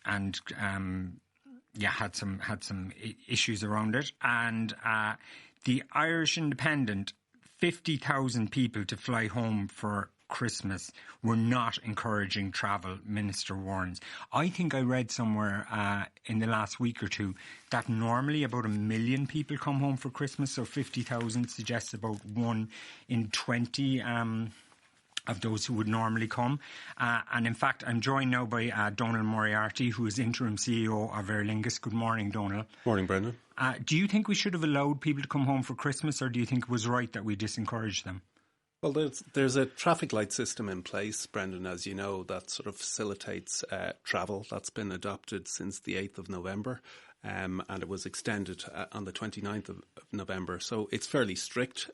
had some issues around it. And the Irish Independent, 50,000 people to fly home for Christmas were not encouraging travel, Minister warns. I think I read somewhere in the last week or two that normally about 1 million people come home for Christmas, so 50,000 suggests about 1 in 20 of those who would normally come. And in fact, I'm joined now by Donal Moriarty, who is interim CEO of Lingus. Good morning, Donal. Morning, Brendan. Do you think we should have allowed people to come home for Christmas, or do you think it was right that we disencouraged them? Well, there's a traffic light system in place, Brendan, as you know, that sort of facilitates travel. That's been adopted since the 8th of November, and it was extended on the 29th of November. So it's fairly strict.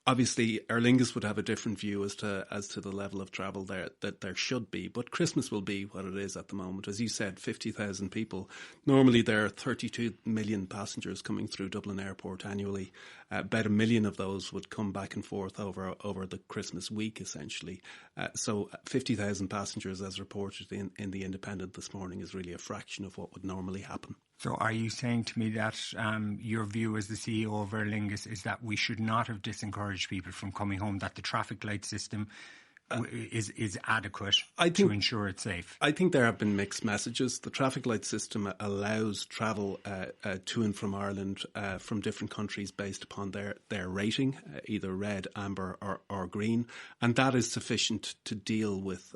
Obviously, Aer Lingus would have a different view as to the level of travel that there should be, but Christmas will be what it is at the moment. As you said, 50,000 people. Normally, there are 32 million passengers coming through Dublin Airport annually. About 1 million of those would come back and forth over the Christmas week, essentially. So 50,000 passengers, as reported in the Independent this morning, is really a fraction of what would normally happen. So are you saying to me that your view as the CEO of Aer Lingus is that we should not have discouraged people from coming home, that the traffic light system is adequate to ensure it's safe? I think there have been mixed messages. The traffic light system allows travel to and from Ireland from different countries based upon their rating, either red, amber or green, and that is sufficient to deal with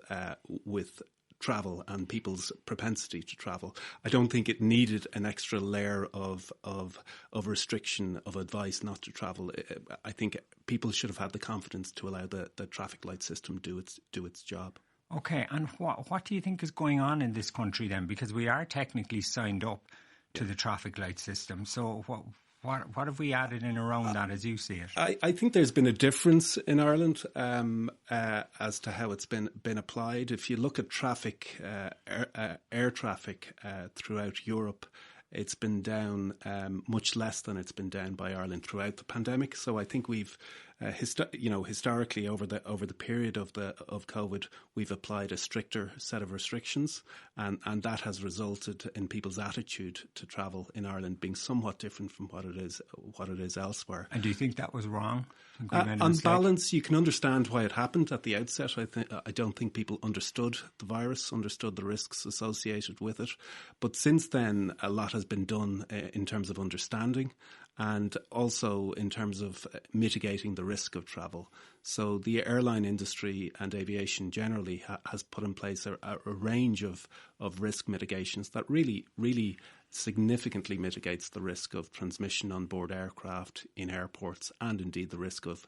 travel and people's propensity to travel. I don't think it needed an extra layer of restriction, of advice not to travel. I think people should have had the confidence to allow the traffic light system do its job. Okay, and what do you think is going on in this country then? Because we are technically signed up to the traffic light system. So what have we added in around that as you see it? I think there's been a difference in Ireland as to how it's been applied. If you look at traffic, air traffic throughout Europe, it's been down much less than it's been down by Ireland throughout the pandemic. So I think we've historically over the period of COVID, we've applied a stricter set of restrictions, and that has resulted in people's attitude to travel in Ireland being somewhat different from what it is elsewhere. And do you think that was wrong? On balance, you can understand why it happened at the outset. I don't think people understood the virus, understood the risks associated with it. But since then, a lot has been done in terms of understanding and also in terms of mitigating the risk of travel. So the airline industry and aviation generally has put in place a range of risk mitigations that really significantly mitigates the risk of transmission on board aircraft, in airports, and indeed the risk of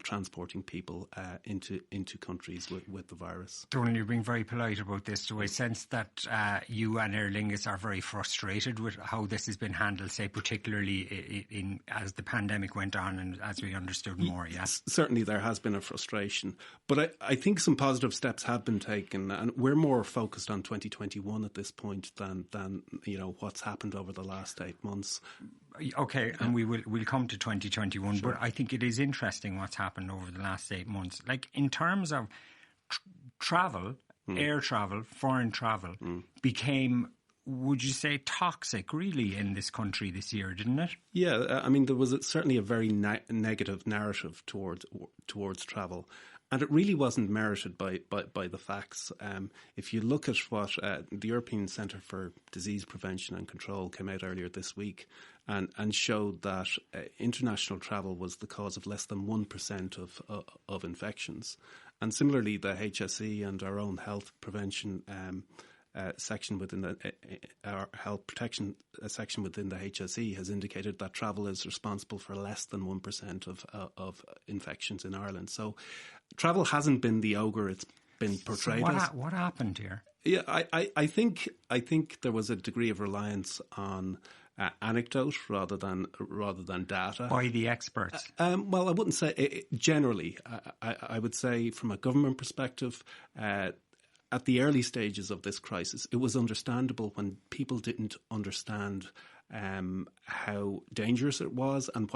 transporting people into countries with the virus. Donal, you're being very polite about this. So I sense that you and Aer Lingus are very frustrated with how this has been handled, say particularly as the pandemic went on and as we understood more, yes? Certainly there has been a frustration. But I think some positive steps have been taken, and we're more focused on 2021 at this point than what's happened over the last 8 months. Okay, and we'll come to 2021, sure. But I think it is interesting what's happened over the last 8 months. Like in terms of travel, air travel, foreign travel became, would you say, toxic really in this country this year, didn't it? Yeah, I mean, there was certainly a very negative narrative towards travel. And it really wasn't merited by the facts. If you look at what the European Centre for Disease Prevention and Control came out earlier this week and showed that international travel was the cause of less than 1% of infections. And similarly, the HSE and our own health prevention section within our health protection section within the HSE has indicated that travel is responsible for less than 1% of infections in Ireland. So travel hasn't been the ogre it's been portrayed as. What happened here? Yeah, I think there was a degree of reliance on anecdote rather than data by the experts. Well, I wouldn't say generally. I would say from a government perspective. At the early stages of this crisis, it was understandable when people didn't understand how dangerous it was and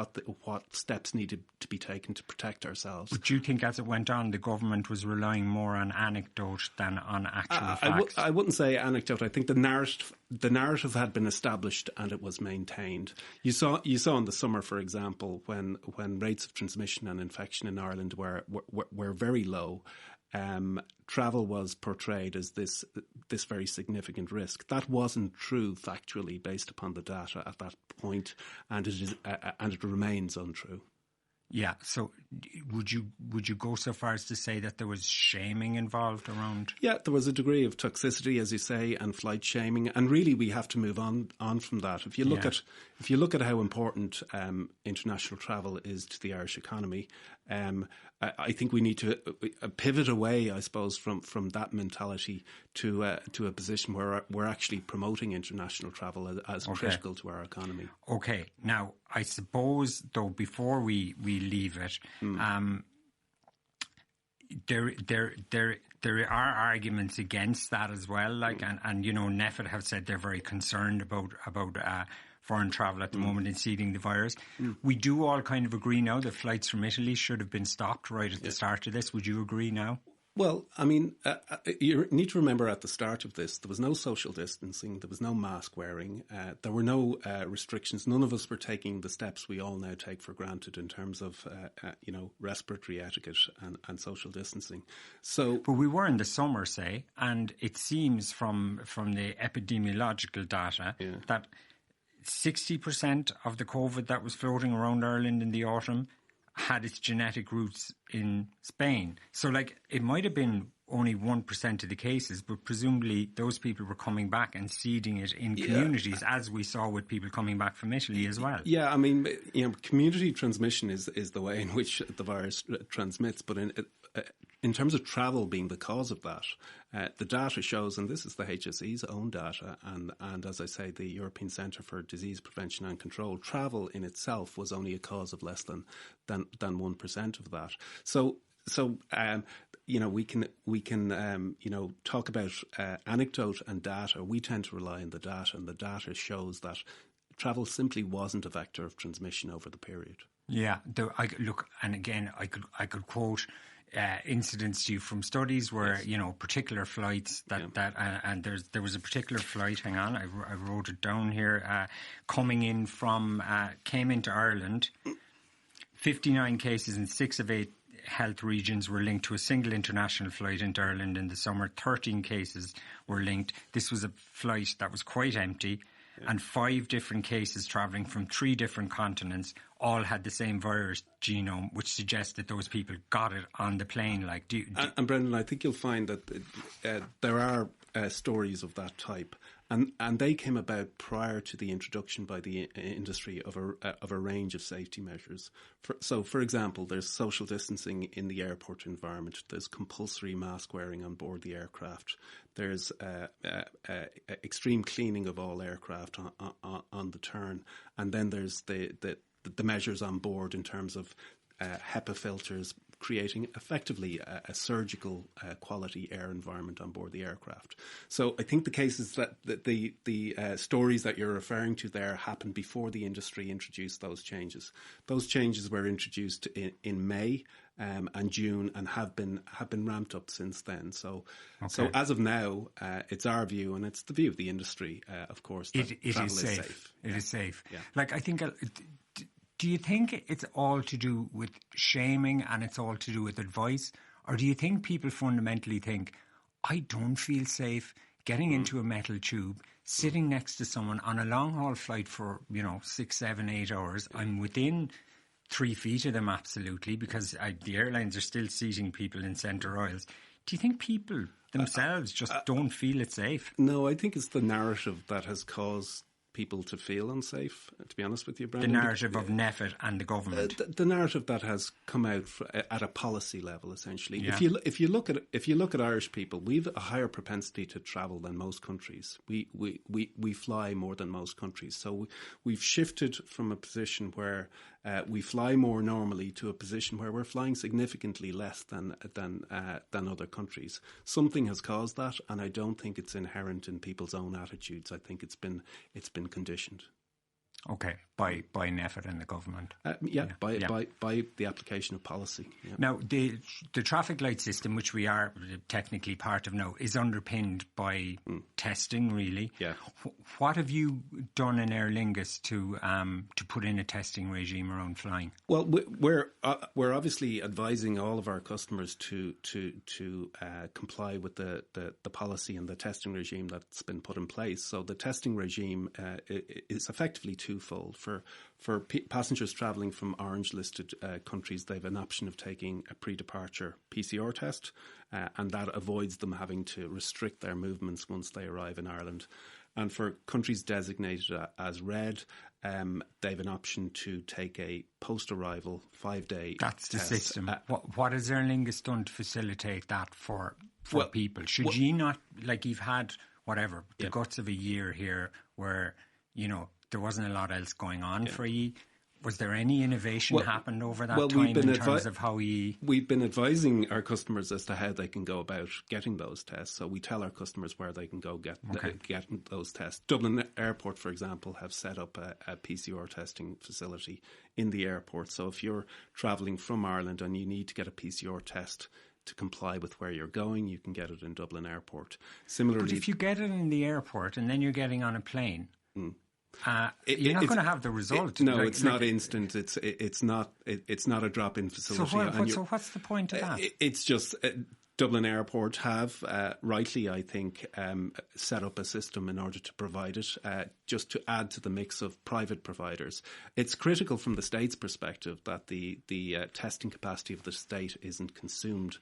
what steps needed to be taken to protect ourselves. But do you think as it went on, the government was relying more on anecdote than on actual facts? I wouldn't say anecdote. I think the narrative had been established and it was maintained. You saw in the summer, for example, when rates of transmission and infection in Ireland were very low. Travel was portrayed as this very significant risk. That wasn't true factually based upon the data at that point, and it remains untrue. Yeah. So, would you go so far as to say that there was shaming involved around? Yeah, there was a degree of toxicity, as you say, and flight shaming, and really we have to move on from that. If you look at how important international travel is to the Irish economy, I think we need to pivot away, I suppose, from that mentality to a position where we're actually promoting international travel as critical to our economy. Okay. Now, I suppose, though, before we leave it, there are arguments against that as well. Like, and you know, NEFIT have said they're very concerned about foreign travel at the moment and seeding the virus. We do all kind of agree now that flights from Italy should have been stopped right at the start of this. Would you agree now? Well, I mean, you need to remember at the start of this, there was no social distancing, there was no mask wearing, there were no restrictions. None of us were taking the steps we all now take for granted in terms of, respiratory etiquette and social distancing. But we were in the summer, say, and it seems from the epidemiological data that 60% of the COVID that was floating around Ireland in the autumn had its genetic roots in Spain. So, like, it might have been only 1% of the cases, but presumably those people were coming back and seeding it in communities, as we saw with people coming back from Italy as well. Yeah, I mean, community transmission is the way in which the virus transmits, but in terms of travel being the cause of that, the data shows, and this is the HSE's own data, and as I say, the European Centre for Disease Prevention and Control, travel in itself was only a cause of less than 1% of that. So we can talk about anecdote and data. We tend to rely on the data, and the data shows that travel simply wasn't a vector of transmission over the period. Yeah, and again, I could quote incidents to you from studies where particular flights and there was a particular flight. Hang on, I wrote it down here. Coming in from came into Ireland. 59 cases in 6 of 8 health regions were linked to a single international flight into Ireland in the summer. 13 cases were linked. This was a flight that was quite empty. And 5 different cases travelling from 3 different continents all had the same virus genome, which suggests that those people got it on the plane. Like, and Brendan, I think you'll find that there are stories of that type, and they came about prior to the introduction by the industry of a range of safety measures. For example, there's social distancing in the airport environment. There's compulsory mask wearing on board the aircraft. There's extreme cleaning of all aircraft on the turn, and then there's the measures on board in terms of HEPA filters, creating effectively a surgical quality air environment on board the aircraft. So I think the cases that the stories that you're referring to there happened before the industry introduced those changes. Those changes were introduced in May and June and have been ramped up since then. So as of now, it's our view, and it's the view of the industry, of course, that travel is safe. It is safe. Yeah. Like, I think. Do you think it's all to do with shaming and it's all to do with advice? Or do you think people fundamentally think, I don't feel safe getting into a metal tube, sitting next to someone on a long-haul flight for, 6, 7, 8 hours. I'm within 3 feet of them, absolutely, because the airlines are still seating people in centre aisles. Do you think people themselves just don't feel it's safe? No, I think it's the narrative that has caused people to feel unsafe, to be honest with you, Brendan. The narrative of NEFIT and the government. The narrative that has come out at a policy level, essentially. Yeah. If you look at Irish people, we've a higher propensity to travel than most countries. We fly more than most countries. So we've shifted from a position where we fly more normally to a position where we're flying significantly less than other countries. Something has caused that, and I don't think it's inherent in people's own attitudes. I think it's been conditioned. Okay, by NEFIT and the government. By the application of policy. Yeah. Now, the traffic light system, which we are technically part of now, is underpinned by testing, really. Yeah. What have you done in Aer Lingus to put in a testing regime around flying? Well, we're obviously advising all of our customers to comply with the policy and the testing regime that's been put in place. So the testing regime is effectively twofold. For passengers travelling from orange-listed countries, they have an option of taking a pre-departure PCR test, and that avoids them having to restrict their movements once they arrive in Ireland. And for countries designated as red, they have an option to take a post-arrival 5-day test. That's the system. What has Aer Lingus done to facilitate that for people? Should you not, like you've had, whatever, the guts of a year here where, there wasn't a lot else going on for you. Was there any innovation happened over that time in terms of how you... We've been advising our customers as to how they can go about getting those tests. So we tell our customers where they can go get those tests. Dublin Airport, for example, have set up a PCR testing facility in the airport. So if you're travelling from Ireland and you need to get a PCR test to comply with where you're going, you can get it in Dublin Airport. Similarly, but if you get it in the airport and then you're getting on a plane... you're not going to have the result. It's not instant. It's not a drop-in facility. So what's the point of that? It's just Dublin Airport have rightly, I think, set up a system in order to provide it, just to add to the mix of private providers. It's critical from the state's perspective that the testing capacity of the state isn't consumed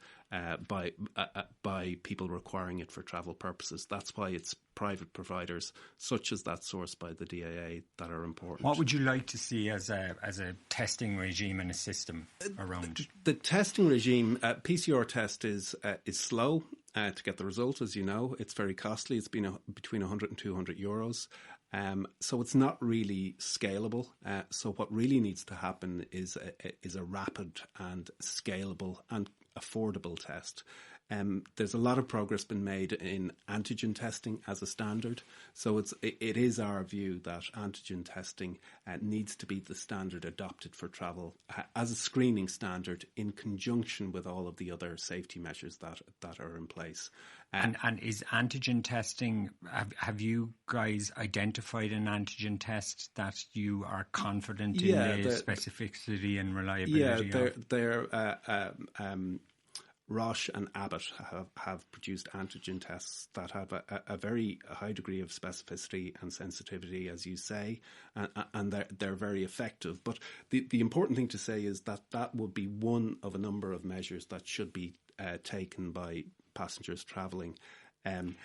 by people requiring it for travel purposes. That's why it's private providers, such as that sourced by the DAA, that are important. What would you like to see as a testing regime and a system around? The testing regime, PCR test is slow to get the result, as you know. It's very costly. It's been between 100 and 200 euros. So it's not really scalable. So what really needs to happen is a rapid and scalable and affordable test. There's a lot of progress been made in antigen testing as a standard. So it is our view that antigen testing needs to be the standard adopted for travel as a screening standard in conjunction with all of the other safety measures that are in place. And is antigen testing, have you guys identified an antigen test that you are confident in the specificity and reliability of? Roche and Abbott have produced antigen tests that have a very high degree of specificity and sensitivity, as you say, and they're very effective. But the important thing to say is that would be one of a number of measures that should be taken by passengers travelling. And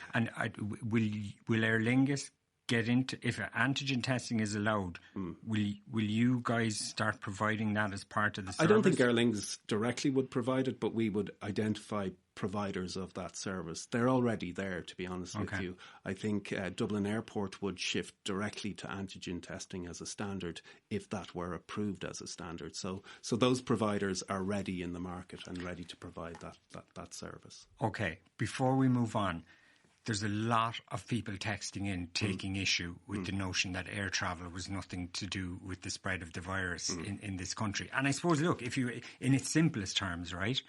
will Aer Lingus get into, if antigen testing is allowed, will you guys start providing that as part of the service? I don't think Aer Lingus directly would provide it, but we would identify providers of that service. They're already there, to be honest with you. I think Dublin Airport would shift directly to antigen testing as a standard if that were approved as a standard. So those providers are ready in the market and ready to provide that service. Okay, before we move on, there's a lot of people texting in taking issue with the notion that air travel was nothing to do with the spread of the virus in this country. And I suppose, look, if you, in its simplest terms, right,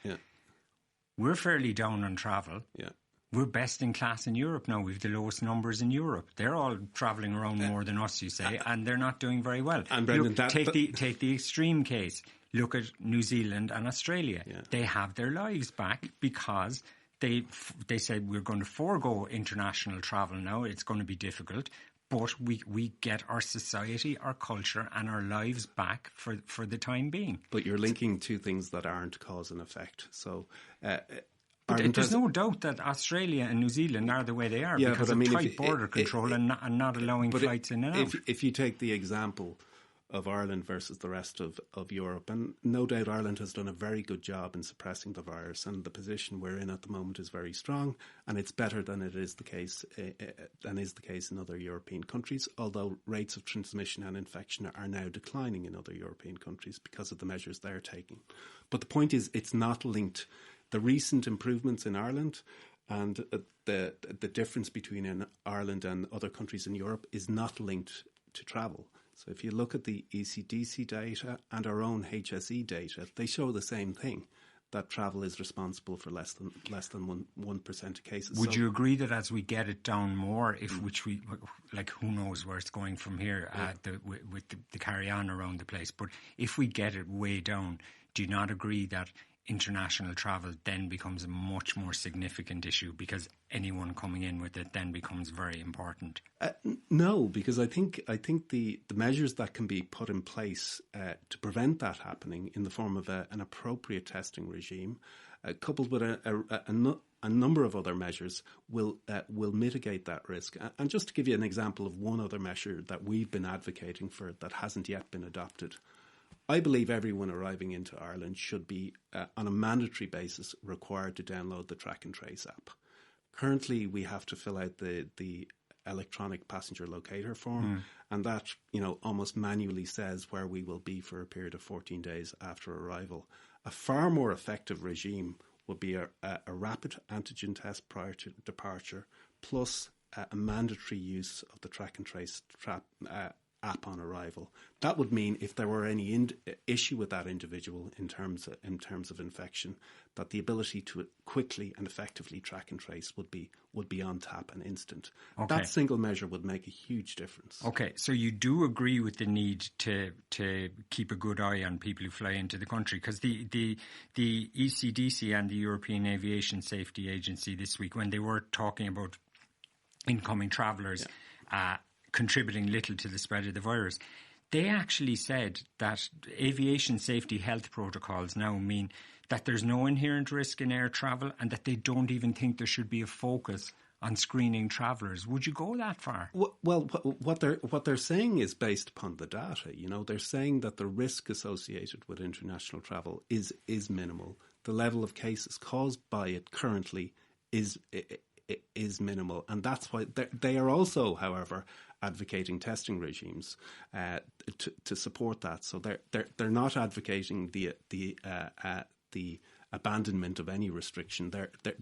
we're fairly down on travel. Yeah. We're best in class in Europe now. We've the lowest numbers in Europe. They're all travelling around more than us, you say, and they're not doing very well. And Brendan, take the extreme case. Look at New Zealand and Australia. Yeah. They have their lives back because they said we're going to forego international travel now. It's going to be difficult, but we get our society, our culture and our lives back for the time being. But you're linking two things that aren't cause and effect. So there's no doubt that Australia and New Zealand are the way they are because of tight border control and not allowing flights in and out. If you take the example of Ireland versus the rest of Europe, and no doubt Ireland has done a very good job in suppressing the virus, and the position we're in at the moment is very strong, and it's better than is the case in other European countries, although rates of transmission and infection are now declining in other European countries because of the measures they're taking. But the point is, it's not linked. The recent improvements in Ireland and the difference between Ireland and other countries in Europe is not linked to travel. So if you look at the ECDC data and our own HSE data, they show the same thing, that travel is responsible for less than 1% of cases. Would you agree that as we get it down more, which we, like, who knows where it's going from here with the carry on around the place, but if we get it way down, do you not agree that international travel then becomes a much more significant issue because anyone coming in with it then becomes very important? No, because I think the measures that can be put in place to prevent that happening in the form of an appropriate testing regime, coupled with a number of other measures, will mitigate that risk. And just to give you an example of one other measure that we've been advocating for that hasn't yet been adopted, I believe everyone arriving into Ireland should be, on a mandatory basis, required to download the Track and Trace app. Currently, we have to fill out the electronic passenger locator form, and that, almost manually says where we will be for a period of 14 days after arrival. A far more effective regime would be a rapid antigen test prior to departure, plus a mandatory use of the Track and Trace app on arrival. That would mean if there were any issue with that individual in terms of infection, that the ability to quickly and effectively track and trace would be on tap and instant. Okay. That single measure would make a huge difference. Okay, so you do agree with the need to keep a good eye on people who fly into the country, because the ECDC and the European Aviation Safety Agency this week, when they were talking about incoming travellers, contributing little to the spread of the virus, they actually said that aviation safety health protocols now mean that there's no inherent risk in air travel and that they don't even think there should be a focus on screening travellers. Would you go that far? Well, what they're saying is based upon the data. They're saying that the risk associated with international travel is minimal. The level of cases caused by it currently is minimal, and that's why they are also, however, advocating testing regimes to support that. So they're not advocating the abandonment of any restriction.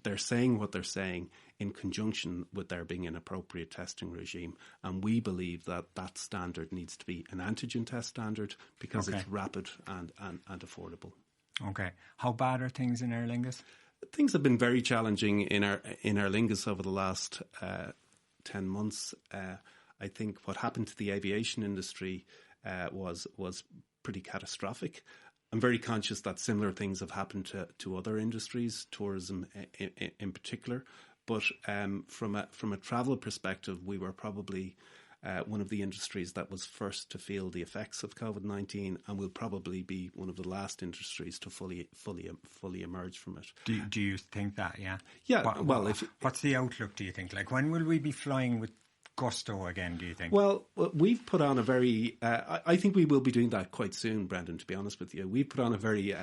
They're saying what they're saying in conjunction with there being an appropriate testing regime, and we believe that standard needs to be an antigen test standard because it's rapid and affordable. Okay, how bad are things in Aer Lingus? Things have been very challenging in Aer Lingus over the last 10 months. I think what happened to the aviation industry was pretty catastrophic. I'm very conscious that similar things have happened to other industries, tourism in particular. But from a travel perspective, we were probably one of the industries that was first to feel the effects of COVID-19, and will probably be one of the last industries to fully emerge from it. Do you think that? Yeah. Yeah. What's the outlook? Do you think? Like, when will we be flying with gusto again, do you think? Well, we've put on a very... I think we will be doing that quite soon, Brendan, to be honest with you. We've put on a very...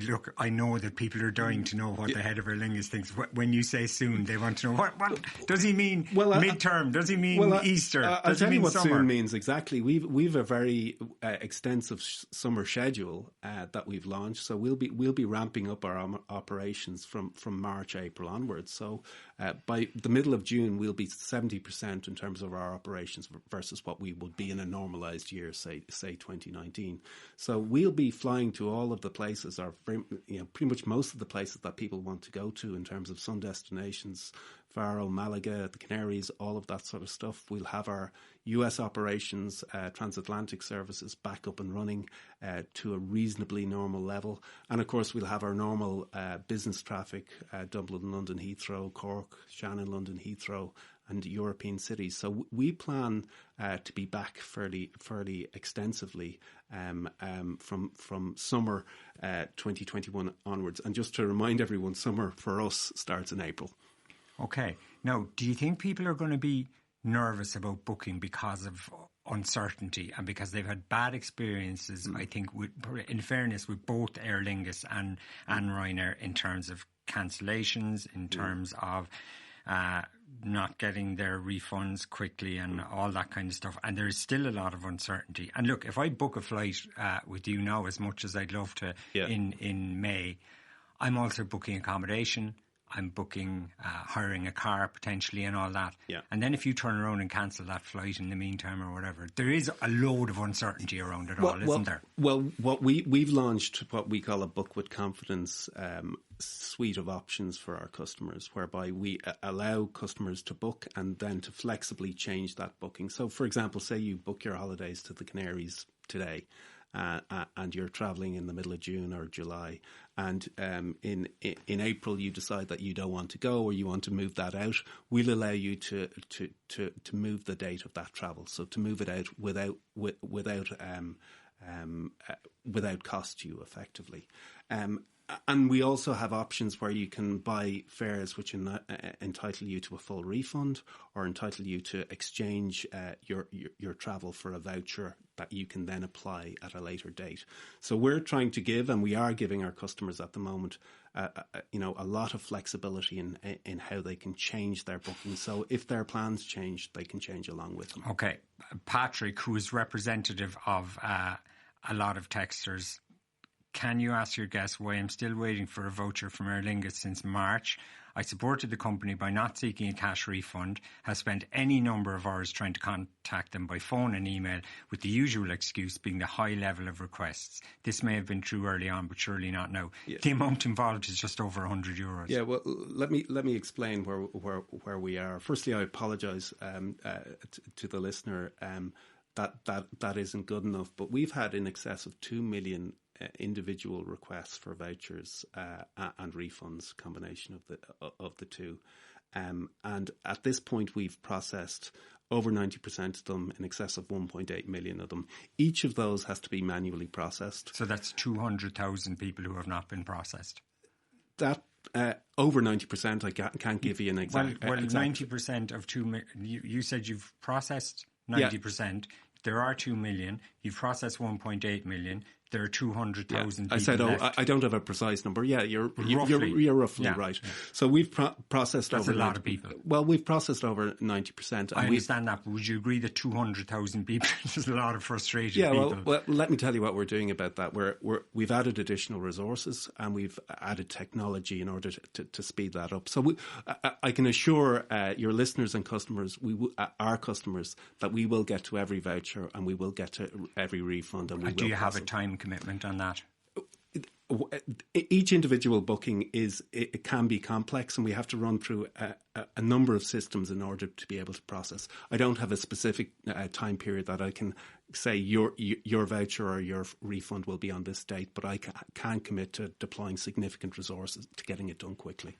look, I know that people are dying to know what the head of Aer Lingus thinks. When you say soon, they want to know, what does he mean midterm? Does he mean Easter? I'll tell you what summer? Soon means exactly. We've a very extensive summer schedule that we've launched, so we'll be ramping up our operations from March, April onwards. So by the middle of June, we'll be 70% in terms of our operations versus what we would be in a normalised year, say 2019. So we'll be flying to all of the places, or pretty much most of the places that people want to go to in terms of sun destinations, Faro, Malaga, the Canaries, all of that sort of stuff. We'll have our US operations, transatlantic services back up and running to a reasonably normal level. And of course, we'll have our normal business traffic, Dublin, London, Heathrow, Cork, Shannon, London, Heathrow, and European cities. So we plan to be back fairly extensively from summer 2021 onwards. And just to remind everyone, summer for us starts in April. Okay. Now, do you think people are going to be nervous about booking because of uncertainty and because they've had bad experiences, I think, in fairness, with both Aer Lingus and Ryanair in terms of cancellations, in terms of not getting their refunds quickly and all that kind of stuff. And there's still a lot of uncertainty. And look, if I book a flight with you now, as much as I'd love to, in May, I'm also booking accommodation. I'm booking, hiring a car potentially and all that. Yeah. And then if you turn around and cancel that flight in the meantime or whatever, there is a load of uncertainty around it all, isn't there? Well, we've launched what we call a Book with Confidence suite of options for our customers, whereby we allow customers to book and then to flexibly change that booking. So, for example, say you book your holidays to the Canaries today, and you're travelling in the middle of June or July, and in April you decide that you don't want to go or you want to move that out, we'll allow you to move the date of that travel. So to move it out without cost to you, effectively. And we also have options where you can buy fares which entitle you to a full refund or entitle you to exchange your travel for a voucher that you can then apply at a later date. So we're trying to give, and we are giving our customers at the moment, a lot of flexibility in how they can change their booking. So if their plans change, they can change along with them. Okay. Patrick, who is representative of a lot of texters, can you ask your guest why I'm still waiting for a voucher from Aer Lingus since March? I supported the company by not seeking a cash refund, have spent any number of hours trying to contact them by phone and email, with the usual excuse being the high level of requests. This may have been true early on, but surely not now. Yeah. The amount involved is just over €100. Yeah, well, let me explain where we are. Firstly, I apologise to the listener that isn't good enough, but we've had in excess of 2 million individual requests for vouchers and refunds, combination of the two, and at this point we've processed over 90% of them, in excess of 1.8 million of them. Each of those has to be manually processed. So that's 200,000 people who have not been processed. That over 90%, I can't give you an exact. Well, 90% of 2 million. You said you've processed 90%. Yeah. There are 2 million. You've processed 1.8 million. There are 200,000 people. I said, left. I don't have a precise number. Yeah, you're roughly right. Yeah. So we've processed That's over. That's a lot of people. Well, we've processed over 90%. I understand that, but would you agree that 200,000 people is a lot of frustrated people? Yeah, well, let me tell you what we're doing about that. We've added additional resources and we've added technology in order to speed that up. So I can assure your listeners and customers, our customers, that we will get to every voucher and we will get to every refund. And do you have a time commitment on that? Each individual booking it can be complex, and we have to run through a number of systems in order to be able to process. I don't have a specific time period that I can say your voucher or your refund will be on this date, but I can commit to deploying significant resources to getting it done quickly.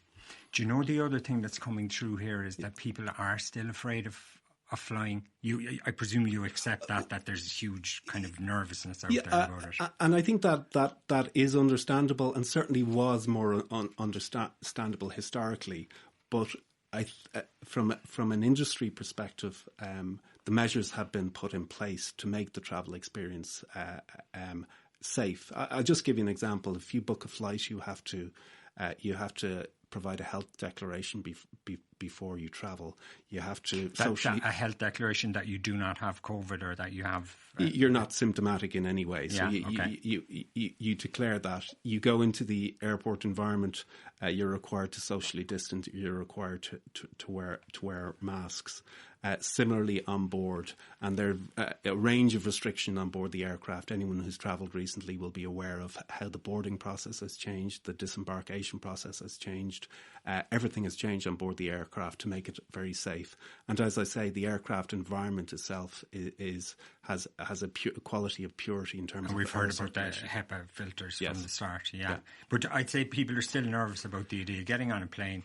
Do you know the other thing that's coming through here is that people are still afraid of flying? I presume you accept that there's huge kind of nervousness out there about it. And I think that is understandable, and certainly was more understandable historically. But from an industry perspective, the measures have been put in place to make the travel experience safe. I'll just give you an example. If you book a flight, you have to provide a health declaration before you travel. You have to a health declaration that you do not have COVID or that you have. You're not symptomatic in any way. So you declare that. You go into the airport environment. You're required to socially distance. You're required to wear masks. Similarly on board, and there are a range of restrictions on board the aircraft. Anyone who's travelled recently will be aware of how the boarding process has changed, the disembarkation process has changed. Everything has changed on board the aircraft to make it very safe. And as I say, the aircraft environment itself has a quality of purity in terms of. And we've heard about the HEPA filters from the start. Yeah, but I'd say people are still nervous about the idea of getting on a plane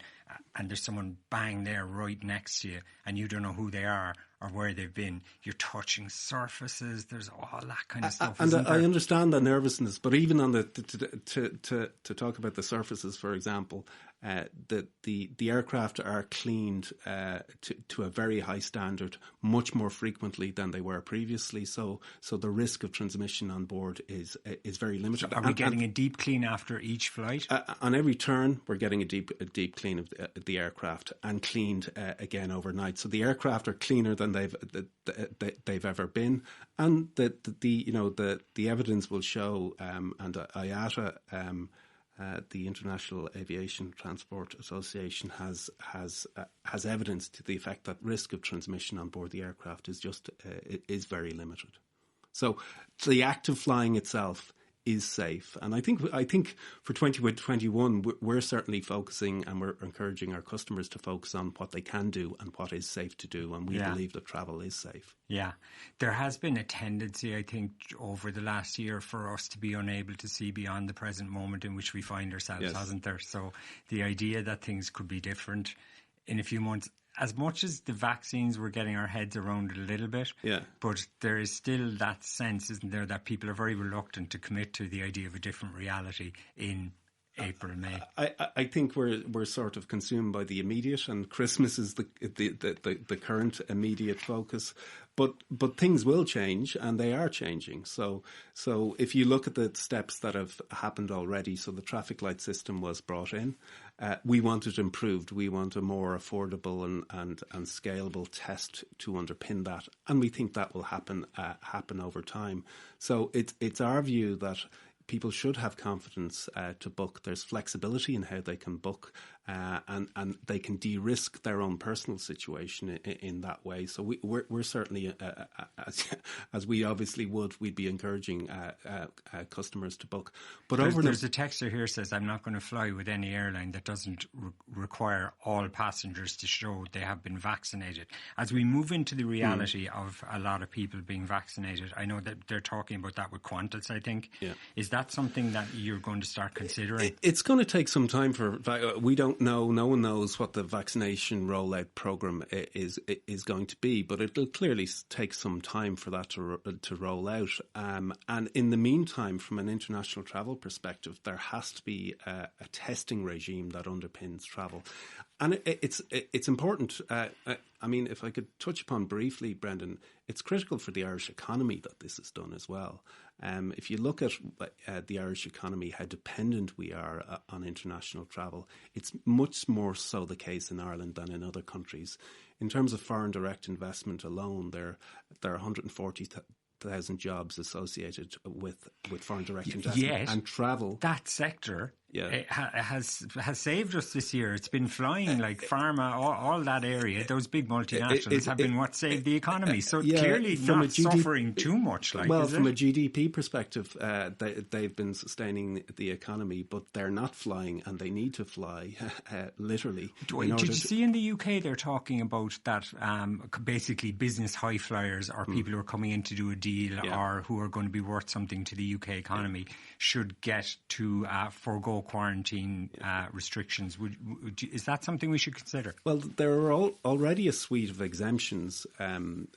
and there's someone bang there right next to you and you don't know who they are or where they've been. You're touching surfaces. There's all that kind of stuff. And I understand the nervousness, but even on to talk about the surfaces, for example, the aircraft are cleaned to a very high standard, much more frequently than they were previously. So the risk of transmission on board is very limited. So are we getting a deep clean after each flight? On every turn, we're getting a deep clean of the aircraft and cleaned again overnight. So the aircraft are cleaner than they've ever been, and the evidence will show, and IATA the International Aviation Transport Association has evidence to the effect that risk of transmission on board the aircraft is very limited. So the act of flying itself is safe, and I think for 2021 we're certainly focusing, and we're encouraging our customers to focus on what they can do and what is safe to do, and we believe that travel is safe. Yeah, there has been a tendency, I think, over the last year for us to be unable to see beyond the present moment in which we find ourselves, hasn't there? So the idea that things could be different in a few months, as much as the vaccines, we're getting our heads around it a little bit, but there is still that sense, isn't there, that people are very reluctant to commit to the idea of a different reality in April, May. I think we're sort of consumed by the immediate, and Christmas is the current immediate focus. But things will change, and they are changing. So if you look at the steps that have happened already, so the traffic light system was brought in. We want it improved. We want a more affordable and scalable test to underpin that, and we think that will happen over time. So it's our view that people should have confidence to book. There's flexibility in how they can book, and they can de-risk their own personal situation in that way. So we're certainly, as we obviously would, we'd be encouraging customers to book. But there's a texter here says, I'm not going to fly with any airline that doesn't require all passengers to show they have been vaccinated. As we move into the reality of a lot of people being vaccinated, I know that they're talking about that with Qantas, I think. Yeah. Is that something that you're going to start considering? It's going to take some time we don't know. No one knows what the vaccination rollout program is going to be, but it'll clearly take some time for that to roll out. And in the meantime, from an international travel perspective, there has to be a testing regime that underpins travel. And it's important. I mean, if I could touch upon briefly, Brendan, it's critical for the Irish economy that this is done as well. If you look at the Irish economy, how dependent we are on international travel, it's much more so the case in Ireland than in other countries. In terms of foreign direct investment alone, there are 140,000 jobs associated with foreign direct investment and travel. That sector has saved us this year. It's been flying like pharma, all that area. Those big multinationals have been what saved the economy. So clearly not suffering too much. From a GDP perspective, they've been sustaining the economy, but they're not flying, and they need to fly, literally. Did you see in the UK they're talking about that basically business high flyers or people who are coming in to do a deal or who are going to be worth something to the UK economy should get to forego quarantine restrictions. Is that something we should consider? Well, there are already a suite of exemptions in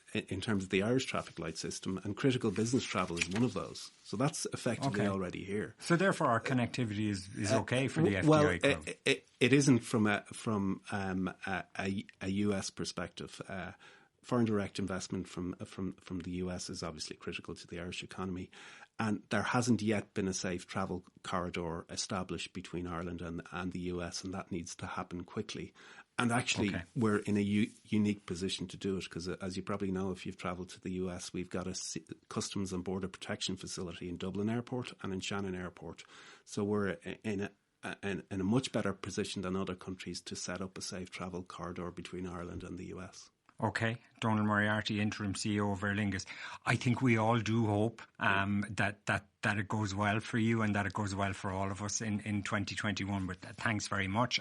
terms of the Irish traffic light system, and critical business travel is one of those. So that's effectively already here. So therefore our connectivity is okay for the FDI club. It isn't from a US perspective. Foreign direct investment from the US is obviously critical to the Irish economy. And there hasn't yet been a safe travel corridor established between Ireland and the US, and that needs to happen quickly. And actually, we're in a unique position to do it because, as you probably know, if you've travelled to the US, we've got a Customs and Border Protection facility in Dublin Airport and in Shannon Airport. So we're in a much better position than other countries to set up a safe travel corridor between Ireland and the US. Okay, Donal Moriarty, Interim CEO of Aer Lingus. I think we all do hope that it goes well for you and that it goes well for all of us in 2021. But thanks very much.